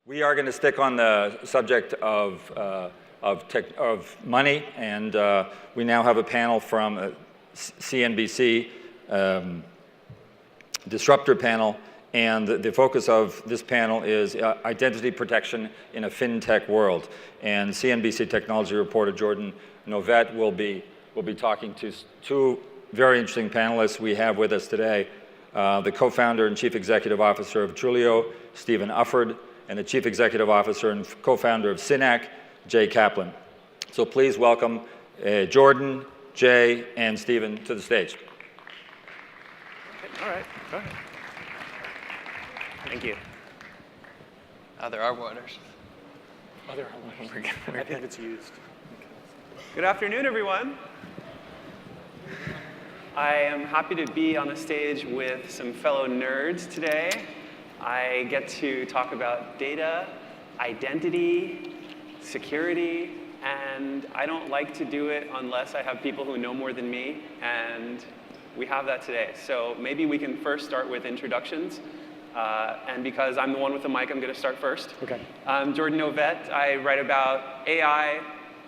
We are going to stick on the subject of money, and we now have a panel from CNBC, Disruptor panel, and the focus of this panel is identity protection in a fintech world. And CNBC technology reporter Jordan Novet will be talking to two very interesting panelists we have with us today, the co-founder and chief executive officer of Trulioo, Stephen Ufford, and the chief executive officer and co-founder of Synack, Jay Kaplan. So please welcome Jordan, Jay, and Stephen to the stage. Okay, all right, go ahead. Thank you. There are waters. There are waters. I think it's used. Good afternoon, everyone. I am happy to be on the stage with some fellow nerds today. I get to talk about data, identity, security, and I don't like to do it unless I have people who know more than me, and we have that today. So maybe we can first start with introductions. And because I'm the one with the mic, I'm going to start first. Okay. I'm Jordan Novet. I write about AI,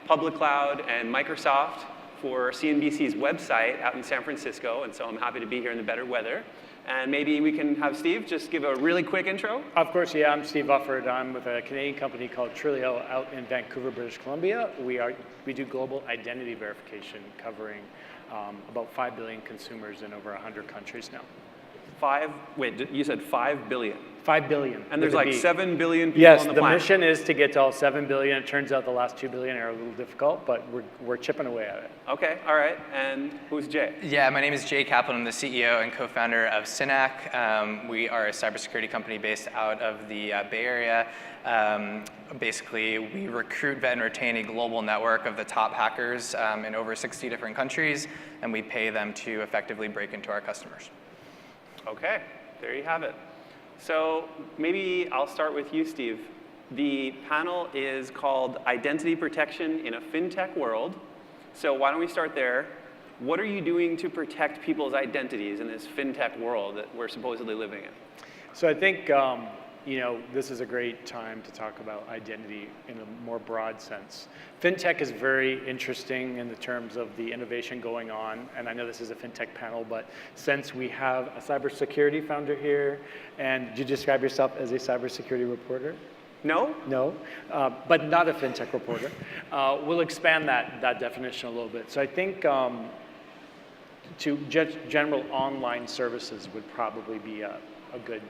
public cloud, and Microsoft for CNBC's website out in San Francisco, and so I'm happy to be here in the better weather. And maybe we can have Steve just give a really quick intro. Of course, yeah, I'm Steve Ufford. I'm with a Canadian company called Trulioo out in Vancouver, British Columbia. We do global identity verification covering about 5 billion consumers in over 100 countries now. Wait, you said 5 billion? 5 billion. And there's like 7 billion people on the planet. Yes, the mission is to get to all 7 billion. It turns out the last 2 billion are a little difficult, but we're chipping away at it. Okay, all right. And who's Jay? Yeah, my name is Jay Kaplan. I'm the CEO and co-founder of Synack. We are a cybersecurity company based out of the Bay Area. Basically, we recruit, vet, and retain a global network of the top hackers in over 60 different countries, and we pay them to effectively break into our customers. Okay, there you have it. So maybe I'll start with you, Steve. The panel is called Identity Protection in a Fintech World. So why don't we start there? What are you doing to protect people's identities in this fintech world that we're supposedly living in? So I think this is a great time to talk about identity in a more broad sense. Fintech is very interesting in the terms of the innovation going on, and I know this is a fintech panel, but since we have a cybersecurity founder here, and do you describe yourself as a cybersecurity reporter? No? No, but not a fintech reporter. We'll expand that definition a little bit. So I think to general online services would probably be a good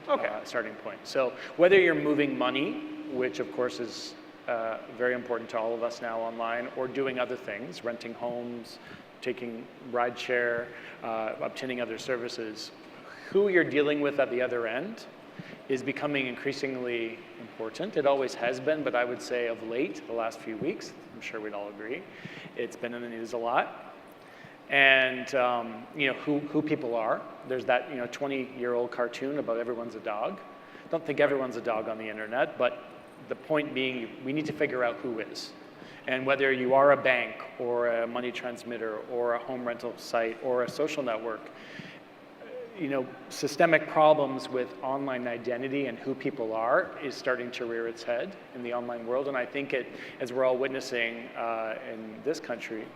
starting point. So whether you're moving money, which of course is very important to all of us now online, or doing other things, renting homes, taking rideshare, obtaining other services, who you're dealing with at the other end is becoming increasingly important. It always has been, but I would say of late, the last few weeks, I'm sure we'd all agree, it's been in the news a lot. And who people are. There's that 20-year-old cartoon about everyone's a dog. Don't think everyone's a dog on the internet, but the point being we need to figure out who is. And whether you are a bank or a money transmitter or a home rental site or a social network, systemic problems with online identity and who people are is starting to rear its head in the online world. And I think as we're all witnessing in this country,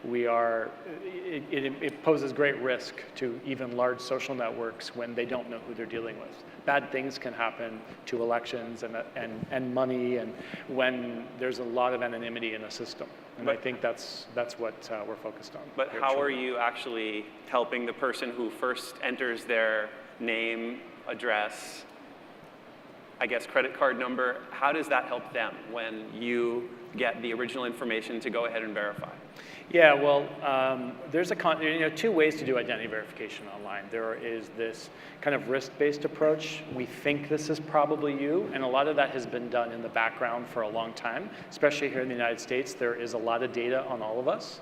it poses great risk to even large social networks when they don't know who they're dealing with. Bad things can happen to elections and money, and when there's a lot of anonymity in a system. And I think that's what we're focused on. But how are you actually helping the person who first enters their name, address, I guess credit card number? How does that help them when you get the original information to go ahead and verify? Yeah, well, there's two ways to do identity verification online. There is this kind of risk-based approach. We think this is probably you, and a lot of that has been done in the background for a long time, especially here in the United States. There is a lot of data on all of us.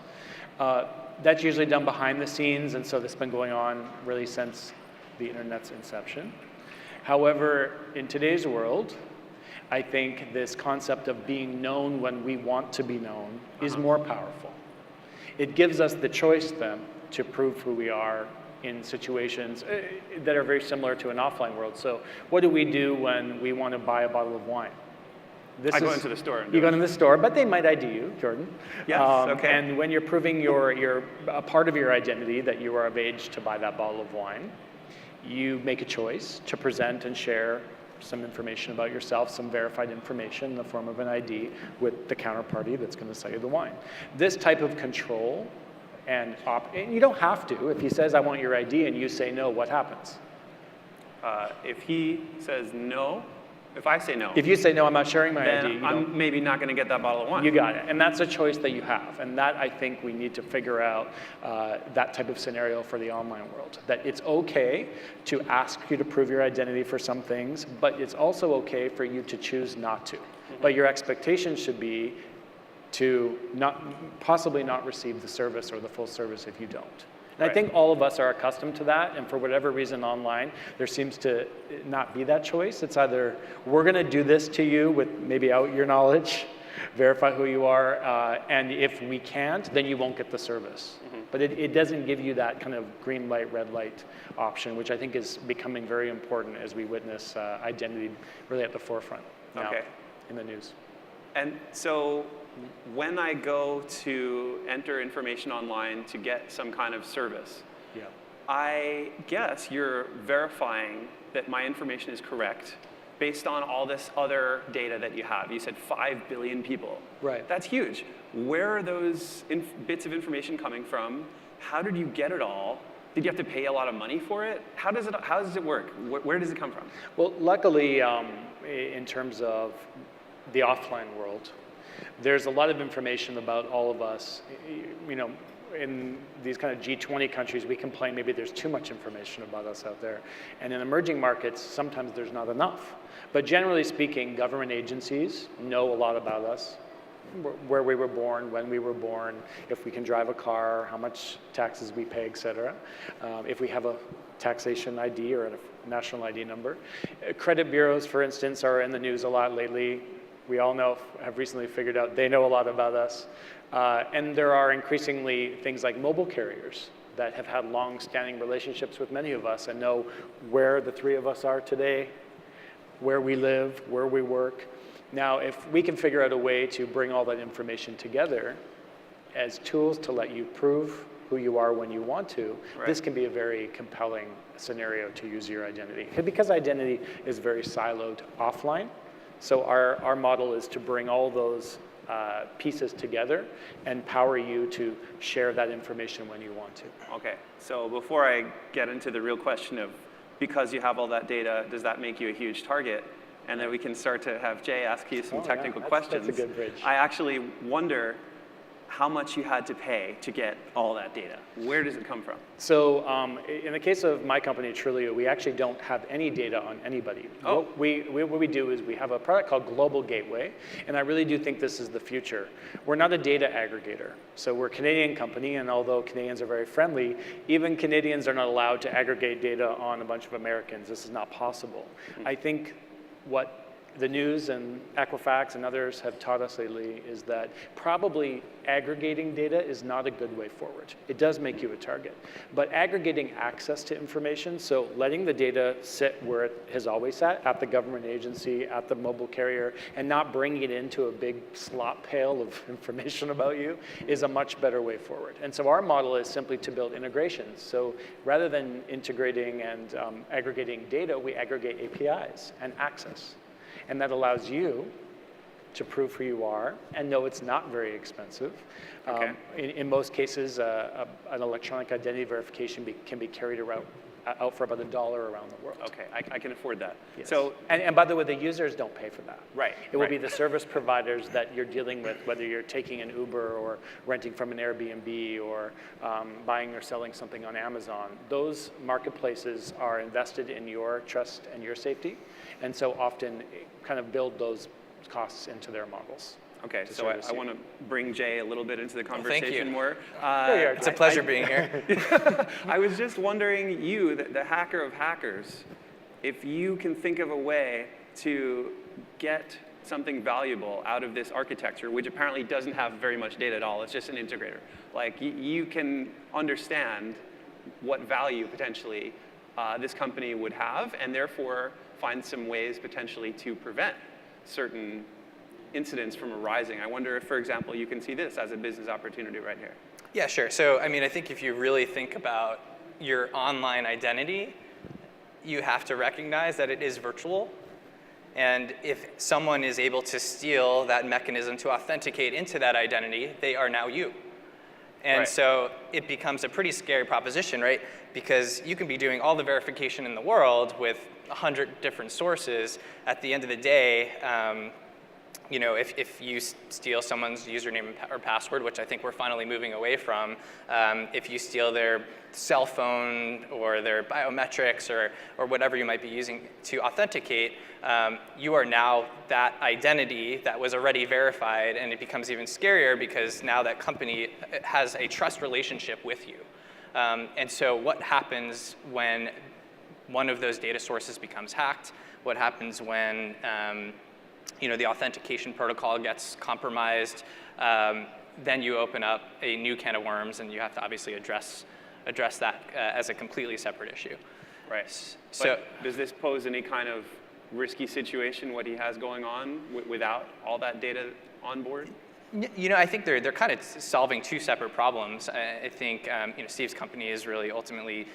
That's usually done behind the scenes, and so that's been going on really since the internet's inception. However, in today's world, I think this concept of being known when we want to be known is more powerful. It gives us the choice then to prove who we are in situations that are very similar to an offline world. So what do we do when we want to buy a bottle of wine? I go into the store. You go into the store, but they might ID you, Jordan. Yes, okay. And when you're proving a part of your identity that you are of age to buy that bottle of wine, you make a choice to present and share some information about yourself, some verified information in the form of an ID with the counterparty that's going to sell you the wine. This type of control and you don't have to. If he says, I want your ID, and you say no, what happens? If he says no, if I say no, If you say no, I'm not sharing my ID, then I'm maybe not going to get that bottle of wine. you got it. And that's a choice that you have. And that, I think, we need to figure out that type of scenario for the online world. That it's okay to ask you to prove your identity for some things, but it's also okay for you to choose not to. But your expectation should be to possibly not receive the service or the full service if you don't. And Right. I think all of us are accustomed to that, and for whatever reason online, there seems to not be that choice. It's either we're going to do this to you with maybe out your knowledge, verify who you are, and if we can't, then you won't get the service. But it doesn't give you that kind of green light, red light option, which I think is becoming very important as we witness identity really at the forefront now in the news. And so when I go to enter information online to get some kind of service, Yeah. I guess you're verifying that my information is correct based on all this other data that you have. You said 5 billion people. Right. That's huge. Where are those bits of information coming from? How did you get it all? Did you have to pay a lot of money for it? How does it work? Where does it come from? Well, luckily, in terms of the offline world, there's a lot of information about all of us. You know, in these kind of G20 countries, we complain maybe there's too much information about us out there. And in emerging markets, sometimes there's not enough. But generally speaking, government agencies know a lot about us, where we were born, when we were born, if we can drive a car, how much taxes we pay, et cetera. If we have a taxation ID or a national ID number. Credit bureaus, for instance, are in the news a lot lately. We all have recently figured out they know a lot about us. And there are increasingly things like mobile carriers that have had long-standing relationships with many of us and know where the three of us are today, where we live, where we work. Now, if we can figure out a way to bring all that information together as tools to let you prove who you are when you want to, this can be a very compelling scenario to use your identity. Because identity is very siloed offline, so our model is to bring all those pieces together and power you to share that information when you want to. Okay, so before I get into the real question of, because you have all that data, does that make you a huge target? And then we can start to have Jay ask you some technical questions. That's a good bridge. I actually wonder how much you had to pay to get all that data. Where does it come from? So in the case of my company, Trulioo, we actually don't have any data on anybody. Oh. What we do is we have a product called Global Gateway, and I really do think this is the future. We're not a data aggregator. So we're a Canadian company, and although Canadians are very friendly, even Canadians are not allowed to aggregate data on a bunch of Americans. This is not possible. I think what the news and Equifax and others have taught us lately is that probably aggregating data is not a good way forward. It does make you a target. But aggregating access to information, so letting the data sit where it has always sat, at the government agency, at the mobile carrier, and not bringing it into a big slop pail of information about you, is a much better way forward. And so our model is simply to build integrations. So rather than integrating and aggregating data, we aggregate APIs and access. And that allows you to prove who you are and know it's not very expensive. Okay. In most cases, an electronic identity verification can be carried out for about $1 around the world. Okay, I can afford that. Yes. So, and by the way, the users don't pay for that. Right, It will right. be the service providers that you're dealing with, whether you're taking an Uber or renting from an Airbnb or buying or selling something on Amazon. Those marketplaces are invested in your trust and your safety, and so often kind of build those costs into their models. okay, to so service I you. want to bring Jay a little bit into the thank conversation you. more. It's a pleasure being here. I was just wondering, you, the hacker of hackers, if you can think of a way to get something valuable out of this architecture, which apparently doesn't have very much data at all, it's just an integrator. Like, you can understand what value potentially this company would have, and therefore find some ways potentially to prevent certain incidents from arising. I wonder if, for example, you can see this as a business opportunity right here. Yeah, sure. So, I mean, I think if you really think about your online identity, you have to recognize that it is virtual. And if someone is able to steal that mechanism to authenticate into that identity, they are now you. And so it becomes a pretty scary proposition, right? Because you can be doing all the verification in the world with 100 different sources. At the end of the day, if you steal someone's username or password, which I think we're finally moving away from, if you steal their cell phone or their biometrics or whatever you might be using to authenticate, you are now that identity that was already verified, and it becomes even scarier because now that company has a trust relationship with you. And so what happens when one of those data sources becomes hacked? What happens when the authentication protocol gets compromised? Then you open up a new can of worms, and you have to obviously address that as a completely separate issue. Right. So, but does this pose any kind of risky situation, what he has going on, without all that data on board? I think they're kind of solving two separate problems. I think Steve's company is really ultimately.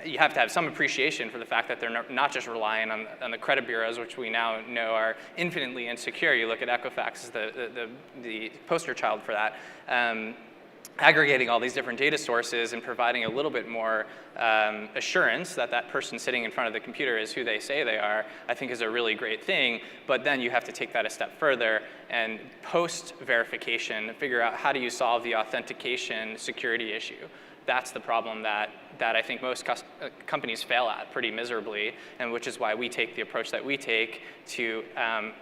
You have to have some appreciation for the fact that they're not just relying on the credit bureaus, which we now know are infinitely insecure. You look at Equifax as the poster child for that. Aggregating all these different data sources and providing a little bit more assurance that that person sitting in front of the computer is who they say they are, I think is a really great thing. But then you have to take that a step further and post-verification, figure out how do you solve the authentication security issue. That's the problem that I think most companies fail at pretty miserably, and which is why we take the approach that we take to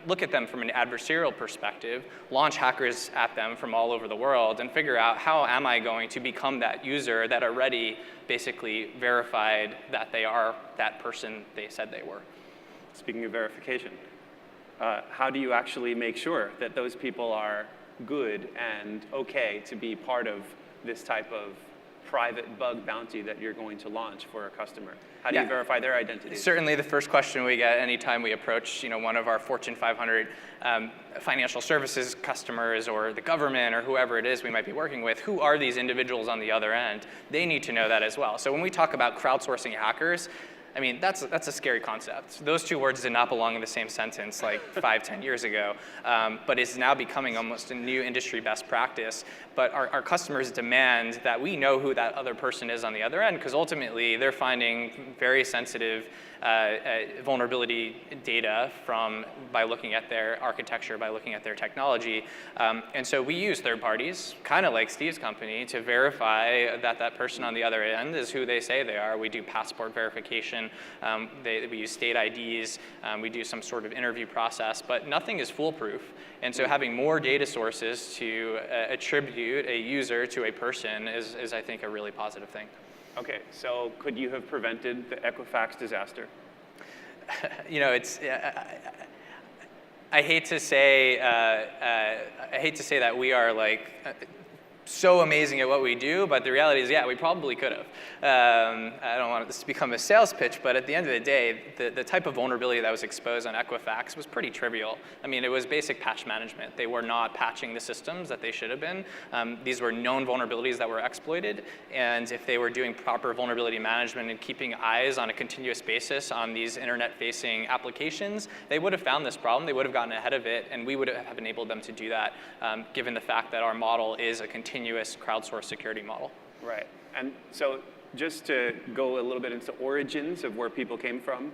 look at them from an adversarial perspective, launch hackers at them from all over the world, and figure out how am I going to become that user that already basically verified that they are that person they said they were. Speaking of verification, how do you actually make sure that those people are good and okay to be part of this type of private bug bounty that you're going to launch for a customer? How do you verify their identity? Certainly the first question we get anytime we approach one of our Fortune 500 financial services customers or the government or whoever it is we might be working with, who are these individuals on the other end? They need to know that as well. So when we talk about crowdsourcing hackers, I mean, that's a scary concept. Those two words did not belong in the same sentence like 5-10 years ago, but it's now becoming almost a new industry best practice. But our customers demand that we know who that other person is on the other end, because ultimately they're finding very sensitive vulnerability data by looking at their architecture, by looking at their technology. And so we use third parties, kind of like Steve's company, to verify that that person on the other end is who they say they are. We do passport verification. We use state IDs. We do some sort of interview process, but nothing is foolproof. And so having more data sources to attribute a user to a person is, I think, a really positive thing. Okay, so could you have prevented the Equifax disaster? I hate to say that we are like so amazing at what we do, but the reality is, yeah, we probably could have. I don't want this to become a sales pitch, but at the end of the day, the type of vulnerability that was exposed on Equifax was pretty trivial. I mean, it was basic patch management. They were not patching the systems that they should have been. These were known vulnerabilities that were exploited, and if they were doing proper vulnerability management and keeping eyes on a continuous basis on these internet-facing applications, they would have found this problem, they would have gotten ahead of it, and we would have enabled them to do that, given the fact that our model is a continuous crowdsourced security model. Right, and so just to go a little bit into origins of where people came from,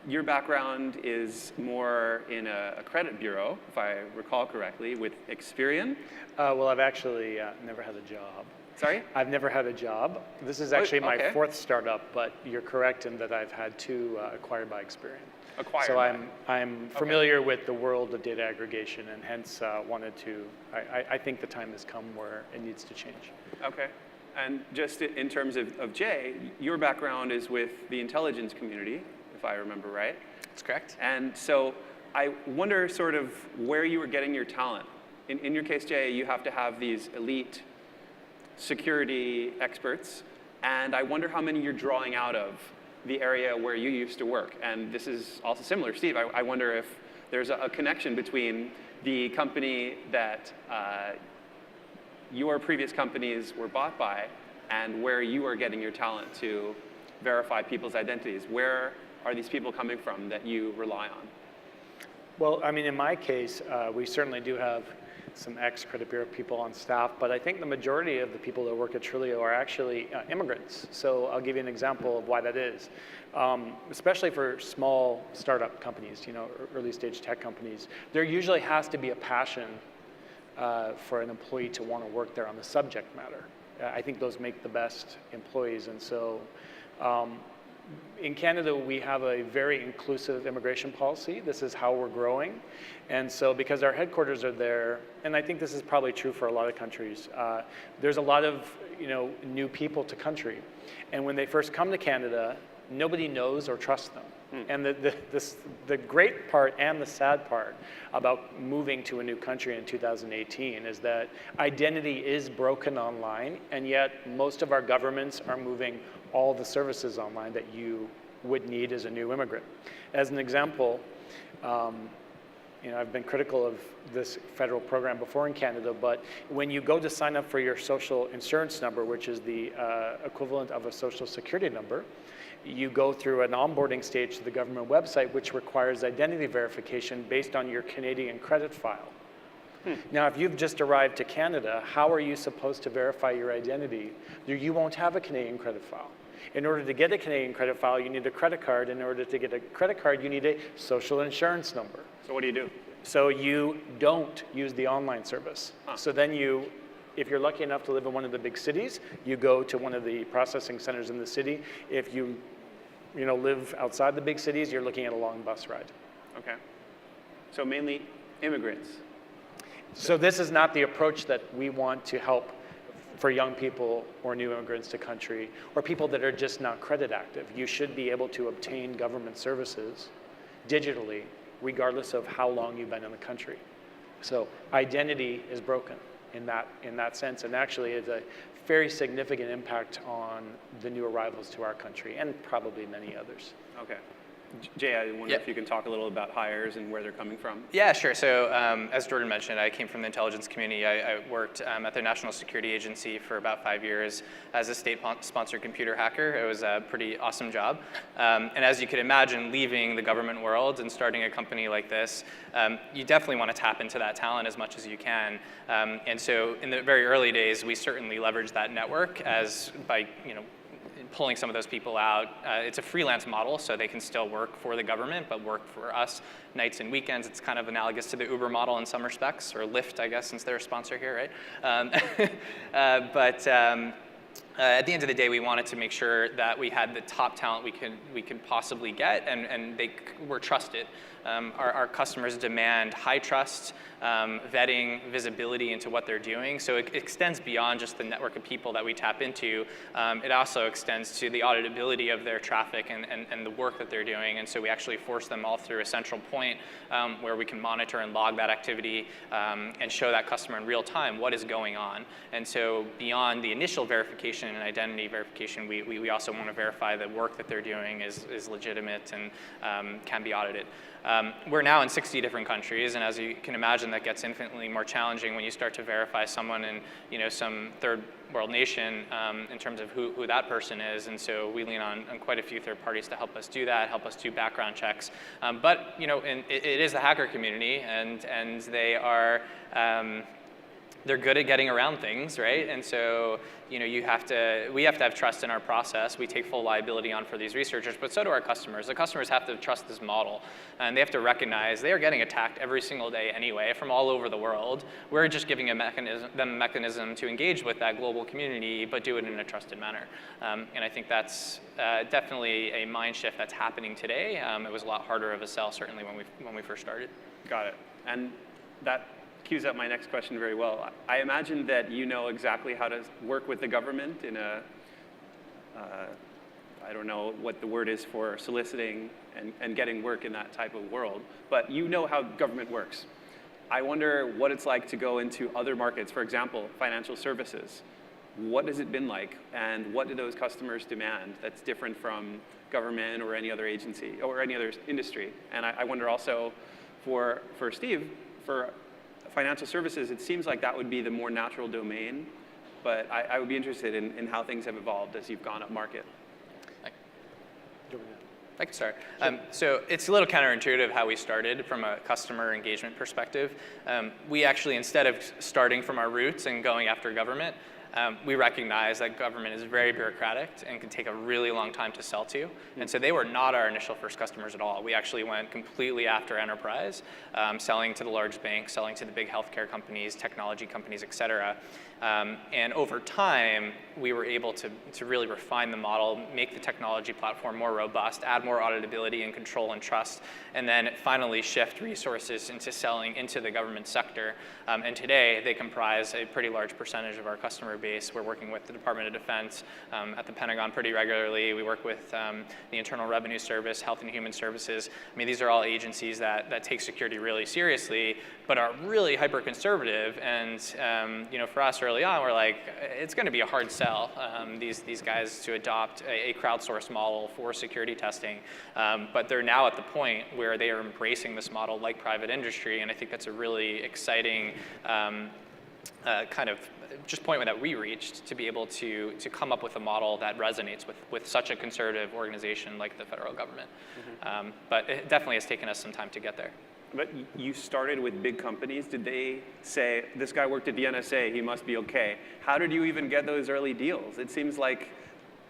your background is more in a credit bureau, if I recall correctly, with Experian. Well, I've actually never had a job. Sorry? I've never had a job. This is actually my fourth startup, but you're correct in that I've had two acquired by Experian. So I'm familiar with the world of data aggregation, and hence wanted to. I think the time has come where it needs to change. Okay, and just in terms of Jay, your background is with the intelligence community, if I remember right. That's correct. And so I wonder sort of where you were getting your talent. In your case, Jay, you have to have these elite security experts, and I wonder how many you're drawing out of the area where you used to work. And this is also similar, Steve. I wonder if there's a connection between the company that your previous companies were bought by and where you are getting your talent to verify people's identities. Where are these people coming from that you rely on? Well, I mean, in my case, we certainly do have some ex-credit bureau people on staff, but I think the majority of the people that work at Trulioo are actually immigrants. So I'll give you an example of why that is. Especially for small startup companies, early stage tech companies, there usually has to be a passion for an employee to want to work there on the subject matter. I think those make the best employees, and so in Canada, we have a very inclusive immigration policy. This is how we're growing. And so because our headquarters are there, and I think this is probably true for a lot of countries, there's a lot of new people to country. And when they first come to Canada, nobody knows or trusts them. And the great part and the sad part about moving to a new country in 2018 is that identity is broken online, and yet most of our governments are moving all the services online that you would need as a new immigrant. As an example, I've been critical of this federal program before in Canada, but when you go to sign up for your social insurance number, which is the equivalent of a social security number, you go through an onboarding stage to the government website, which requires identity verification based on your Canadian credit file. Now, if you've just arrived to Canada, how are you supposed to verify your identity? You won't have a Canadian credit file. In order to get a Canadian credit file, you need a credit card. In order to get a credit card, you need a social insurance number. So what do you do? So you don't use the online service. So then if you're lucky enough to live in one of the big cities, you go to one of the processing centers in the city. If you live outside the big cities, you're looking at a long bus ride. Okay. So mainly immigrants. So this is not the approach that we want to help for young people or new immigrants to country, or people that are just not credit active. You should be able to obtain government services digitally, regardless of how long you've been in the country. So identity is broken in that sense, and actually it's a very significant impact on the new arrivals to our country, and probably many others. Okay. Jay, I wonder if you can talk a little about hires and where they're coming from. Yeah, sure. So as Jordan mentioned, I came from the intelligence community. I worked at the National Security Agency for about 5 years as a state-sponsored computer hacker. It was a pretty awesome job. And as you could imagine, leaving the government world and starting a company like this, you definitely want to tap into that talent as much as you can. And so in the very early days, we certainly leveraged that network by pulling some of those people out. It's a freelance model, so they can still work for the government, but work for us nights and weekends. It's kind of analogous to the Uber model in some respects, or Lyft, I guess, since they're a sponsor here, right? But at the end of the day, we wanted to make sure that we had the top talent we could possibly get, and they were trusted. Our customers demand high trust, vetting, visibility into what they're doing. So it extends beyond just the network of people that we tap into. It also extends to the auditability of their traffic and the work that they're doing. And so we actually force them all through a central point where we can monitor and log that activity and show that customer in real time what is going on. And so beyond the initial verification and identity verification, we also want to verify the work that they're doing is legitimate and can be audited. We're now in 60 different countries, and as you can imagine, that gets infinitely more challenging when you start to verify someone in some third world nation in terms of who that person is. And so we lean on quite a few third parties to help us do that, help us do background checks. But it is the hacker community, and they are. They're good at getting around things, right? And so, we have to have trust in our process. We take full liability on for these researchers, but so do our customers. The customers have to trust this model, and they have to recognize they are getting attacked every single day anyway from all over the world. We're just giving them a mechanism to engage with that global community, but do it in a trusted manner. And I think that's definitely a mind shift that's happening today. It was a lot harder of a sell, certainly when we first started. Got it. And that cues up my next question very well. I imagine that you know exactly how to work with the government in I don't know what the word is for soliciting and getting work in that type of world, but you know how government works. I wonder what it's like to go into other markets, for example, financial services. what has it been like, and what do those customers demand that's different from government or any other agency or any other industry? And I wonder also for Steve, for financial services, it seems like that would be the more natural domain, but I would be interested in how things have evolved as you've gone up market. I can start. So it's a little counterintuitive how we started from a customer engagement perspective. We actually, instead of starting from our roots and going after government, we recognize that government is very bureaucratic and can take a really long time to sell to. And so they were not our initial first customers at all. We actually went completely after enterprise, selling to the large banks, selling to the big healthcare companies, technology companies, et cetera. And over time, we were able to really refine the model, make the technology platform more robust, add more auditability and control and trust, and then finally shift resources into selling into the government sector. And today, they comprise a pretty large percentage of our customer base. We're working with the Department of Defense, at the Pentagon pretty regularly. We work with the Internal Revenue Service, Health and Human Services. I mean, these are all agencies that take security really seriously, but are really hyper-conservative. And for us early on, we're like, it's going to be a hard sell, these guys to adopt a crowdsourced model for security testing. But they're now at the point where they are embracing this model like private industry, and I think that's a really exciting kind of just point that we reached to be able to come up with a model that resonates with such a conservative organization like the federal government. But it definitely has taken us some time to get there. But you started with big companies. Did they say, this guy worked at the NSA, he must be okay? How did you even get those early deals? It seems like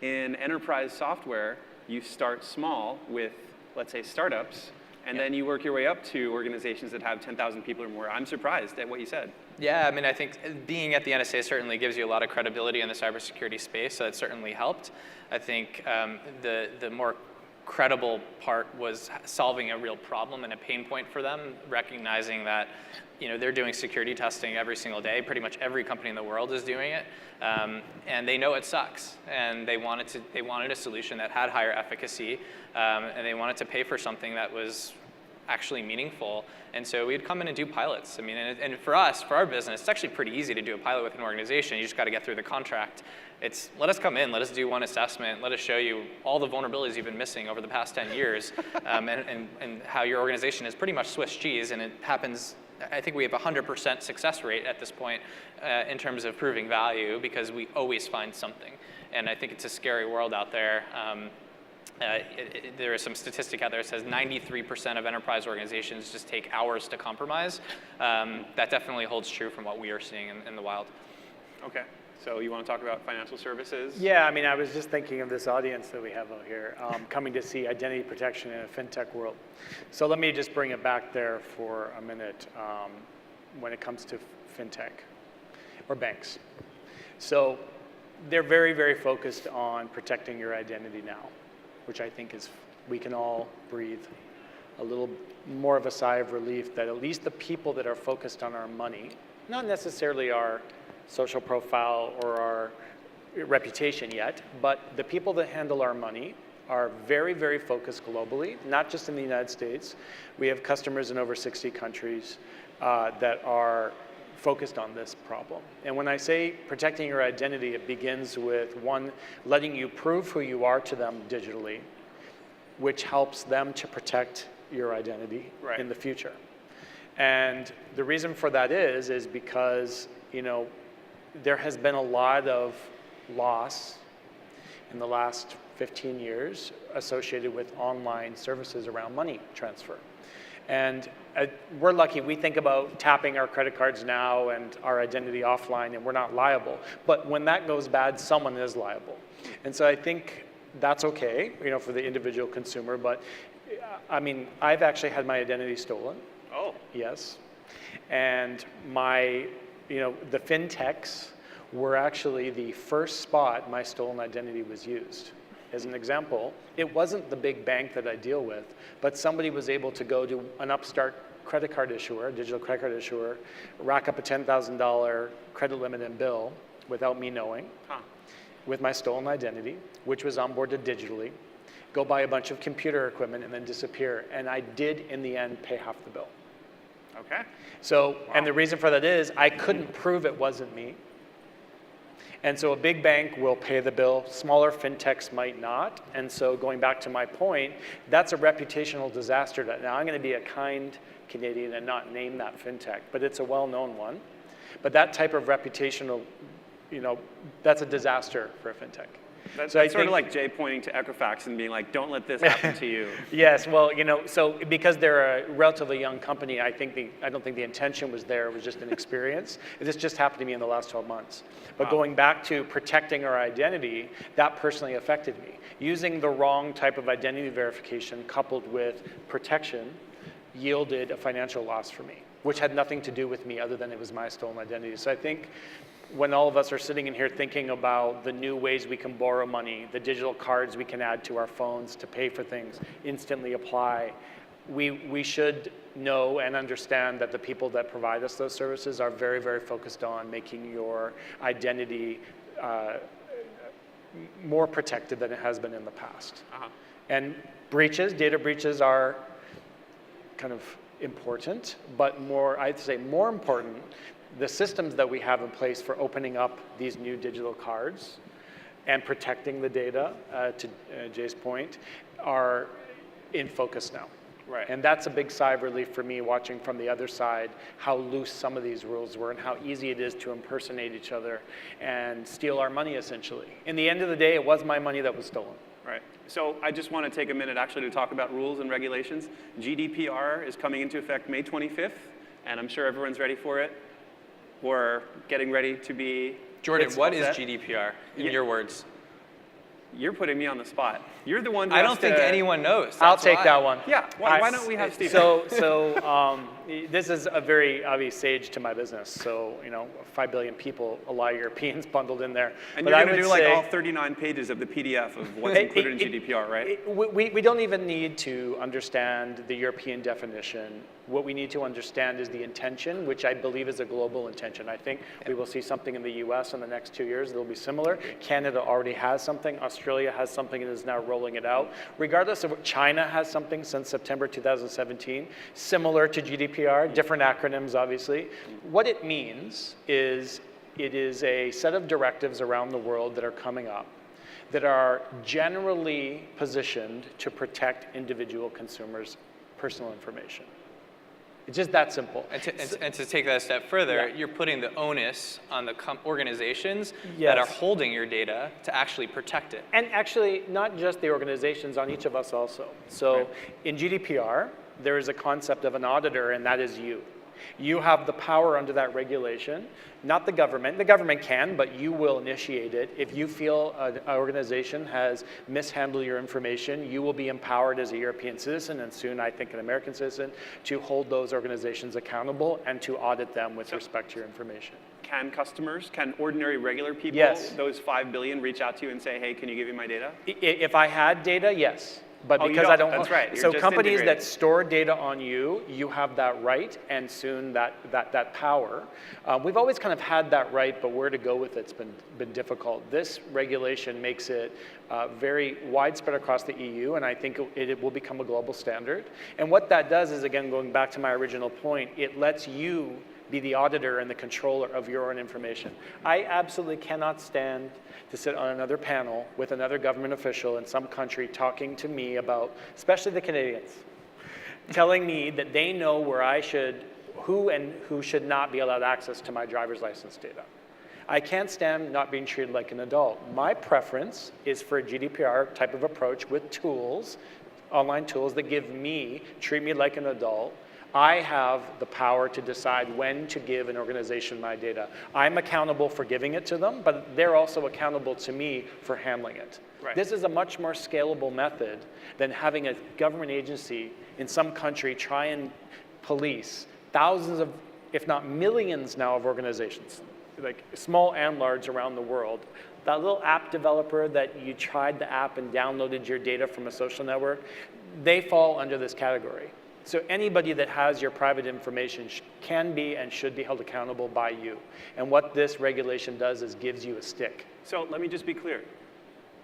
in enterprise software, you start small with, let's say, startups, and then you work your way up to organizations that have 10,000 people or more. I'm surprised at what you said. Yeah, I mean, I think being at the NSA certainly gives you a lot of credibility in the cybersecurity space, so that certainly helped. I think the more credible part was solving a real problem and a pain point for them, recognizing that they're doing security testing every single day. Pretty much every company in the world is doing it, and they know it sucks. And they wanted a solution that had higher efficacy, and they wanted to pay for something that was actually meaningful. And so we'd come in and do pilots. I mean, and for us, for our business, it's actually pretty easy to do a pilot with an organization. You just got to get through the contract. It's let us come in, let us do one assessment, let us show you all the vulnerabilities you've been missing over the past 10 years, and how your organization is pretty much Swiss cheese, and it happens. I think we have 100% success rate at this point in terms of proving value, because we always find something. And I think it's a scary world out there. There is some statistic out there that says 93% of enterprise organizations just take hours to compromise. That definitely holds true from what we are seeing in the wild. Okay. So you want to talk about financial services? Yeah, I mean, I was just thinking of this audience that we have out here coming to see identity protection in a fintech world. So let me just bring it back there for a minute when it comes to fintech or banks. So they're very, very focused on protecting your identity now, which I think is, we can all breathe a little more of a sigh of relief that at least the people that are focused on our money, not necessarily our social profile or our reputation yet, but the people that handle our money are very, very focused globally, not just in the United States. We have customers in over 60 countries that are focused on this problem. And when I say protecting your identity, it begins with, one, letting you prove who you are to them digitally, which helps them to protect your identity in the future. And the reason for that is because, there has been a lot of loss in the last 15 years associated with online services around money transfer. And we're lucky. We think about tapping our credit cards now and our identity offline, and we're not liable. But when that goes bad, someone is liable. And so I think that's okay, for the individual consumer. But I mean, I've actually had my identity stolen. Oh. Yes. And the fintechs were actually the first spot my stolen identity was used. As an example, it wasn't the big bank that I deal with, but somebody was able to go to an upstart credit card issuer, digital credit card issuer, rack up a $10,000 credit limit and bill without me knowing, with my stolen identity, which was onboarded digitally, go buy a bunch of computer equipment and then disappear. And I did, in the end, pay half the bill. Okay. So, and the reason for that is I couldn't prove it wasn't me. And so a big bank will pay the bill, smaller fintechs might not. And so going back to my point, that's a reputational disaster. Now I'm going to be a kind Canadian and not name that fintech, but it's a well-known one. But that type of reputational, that's a disaster for a fintech. That's So I sort of think- like Jay pointing to Equifax and being like, don't let this happen to you. Yes, well, so because they're a relatively young company, I don't think the intention was there. It was just an experience. This just happened to me in the last 12 months. But Wow. going back to protecting our identity, that personally affected me. Using the wrong type of identity verification coupled with protection yielded a financial loss for me, which had nothing to do with me other than it was my stolen identity. So I think when all of us are sitting in here thinking about the new ways we can borrow money, the digital cards we can add to our phones to pay for things, instantly apply, we should know and understand that the people that provide us those services are very, very focused on making your identity more protected than it has been in the past. And data breaches are kind of important, but I'd say more important, the systems that we have in place for opening up these new digital cards and protecting the data, to Jay's point, are in focus now. Right. And that's a big sigh of relief for me, watching from the other side how loose some of these rules were and how easy it is to impersonate each other and steal our money, essentially. In the end of the day, it was my money that was stolen. Right. So I just want to take a minute actually to talk about rules and regulations. GDPR is coming into effect May 25th, and I'm sure everyone's ready for it. We're getting ready to be... Jordan, what is set. GDPR in Yeah. your words? You're putting me on the spot. You're the one who I has don't think to- anyone knows. I'll That's take why. that one. Yeah, why don't we have Stephen? So this is a very obvious sage to my business. So 5 billion people, a lot of Europeans bundled in there. And But you're I going to would do like say- all 39 pages of the PDF of what's included in GDPR, right? We don't even need to understand the European definition. What we need to understand is the intention, which I believe is a global intention. I think we will see something in the US in the next 2 years that will be similar. Canada already has something. Australia has something and is now rolling it out. Regardless of what, China has something since September 2017, similar to GDPR, different acronyms, obviously. What it means is it is a set of directives around the world that are coming up that are generally positioned to protect individual consumers' personal information. It's just that simple. And to take that a step further, Yeah. you're putting the onus on the organizations Yes. that are holding your data to actually protect it. And actually, not just the organizations, on each of us also. So Right. in GDPR, there is a concept of an auditor, and that is you. You have the power under that regulation, not the government. The government can, but you will initiate it. If you feel an organization has mishandled your information, you will be empowered as a European citizen, and soon, I think, an American citizen, to hold those organizations accountable and to audit them with respect to your information. Can ordinary, regular people, Yes. those 5 billion, reach out to you and say, hey, can you give me my data? If I had data, yes. But Oh, you because I don't. don't, That's right. You're so just companies that integrated. store data on you, you have that right, and soon that power. We've always kind of had that right, but where to go with it's been difficult. This regulation makes it very widespread across the EU, and I think it will become a global standard. And what that does is, again, going back to my original point, it lets you be the auditor and the controller of your own information. I absolutely cannot stand to sit on another panel with another government official in some country talking to me about, especially the Canadians, telling me that they know where I should, who should not be allowed access to my driver's license data. I can't stand not being treated like an adult. My preference is for a GDPR type of approach with tools, online tools that treat me like an adult. I have the power to decide when to give an organization my data. I'm accountable for giving it to them, but they're also accountable to me for handling it. Right. This is a much more scalable method than having a government agency in some country try and police thousands of, if not millions now, of organizations, like small and large around the world. That little app developer that you tried the app and downloaded your data from a social network, they fall under this category. So anybody that has your private information can be and should be held accountable by you. And what this regulation does is gives you a stick. So let me just be clear.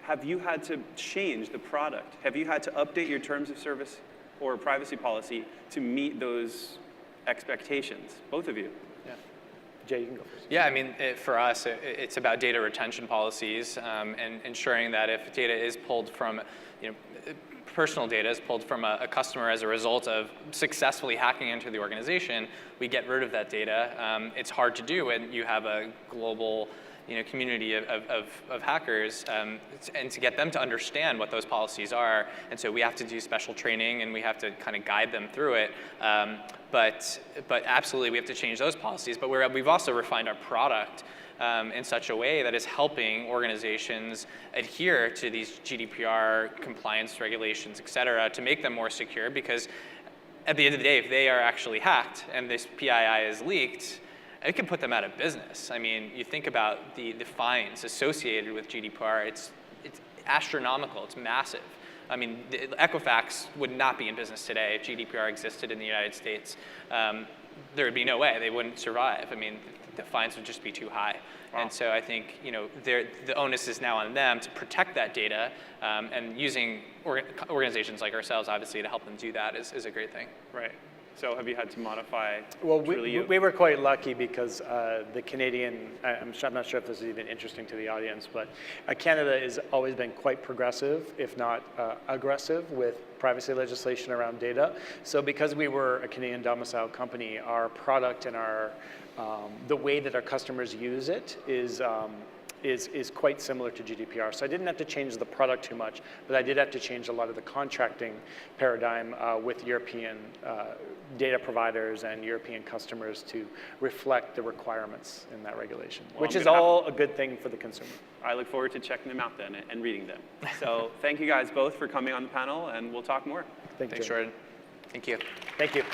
Have you had to change the product? Have you had to update your terms of service or privacy policy to meet those expectations? Both of you. Jay, you can go first. Yeah, I mean, for us, it's about data retention policies and ensuring that if data is pulled from, personal data is pulled from a customer as a result of successfully hacking into the organization, we get rid of that data. It's hard to do when you have a global community of hackers, and to get them to understand what those policies are. And so we have to do special training, and we have to kind of guide them through it. But absolutely, we have to change those policies. But we've also refined our product in such a way that is helping organizations adhere to these GDPR compliance regulations, et cetera, to make them more secure. Because at the end of the day, if they are actually hacked and this PII is leaked, it can put them out of business. I mean, you think about the fines associated with GDPR, it's astronomical, it's massive. I mean, Equifax would not be in business today if GDPR existed in the United States. There would be no way, they wouldn't survive. I mean, the fines would just be too high. Wow. And so I think the onus is now on them to protect that data, and using organizations like ourselves, obviously, to help them do that is a great thing. Right. So have you had to modify Well, Trulioo? we were quite lucky because the Canadian, I'm not sure if this is even interesting to the audience, but Canada has always been quite progressive, if not aggressive, with privacy legislation around data. So because we were a Canadian domiciled company, our product and the way that our customers use it is quite similar to GDPR. So I didn't have to change the product too much, but I did have to change a lot of the contracting paradigm with European data providers and European customers to reflect the requirements in that regulation, which is all a good thing for the consumer. I look forward to checking them out then and reading them. So thank you guys both for coming on the panel, and we'll talk more. Thanks, Jordan. Thank you. Thank you.